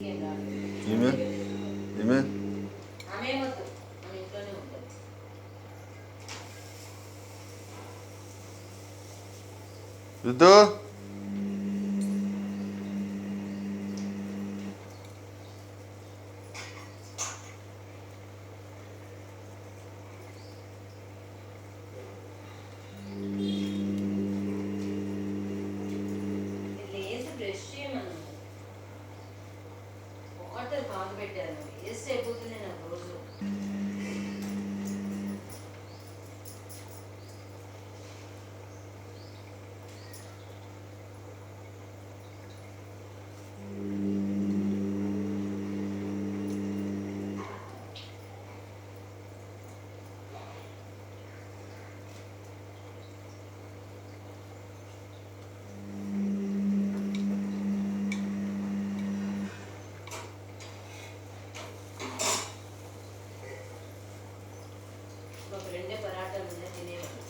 ఈమె ఈమె రుద్దు వాటర్ బాగా పెట్టాను వేస్ట్ అయిపోతుంది నాకు రోజు. ఒక రెండే పరాటాలు ఉన్నాయి తినేవాళ్ళు.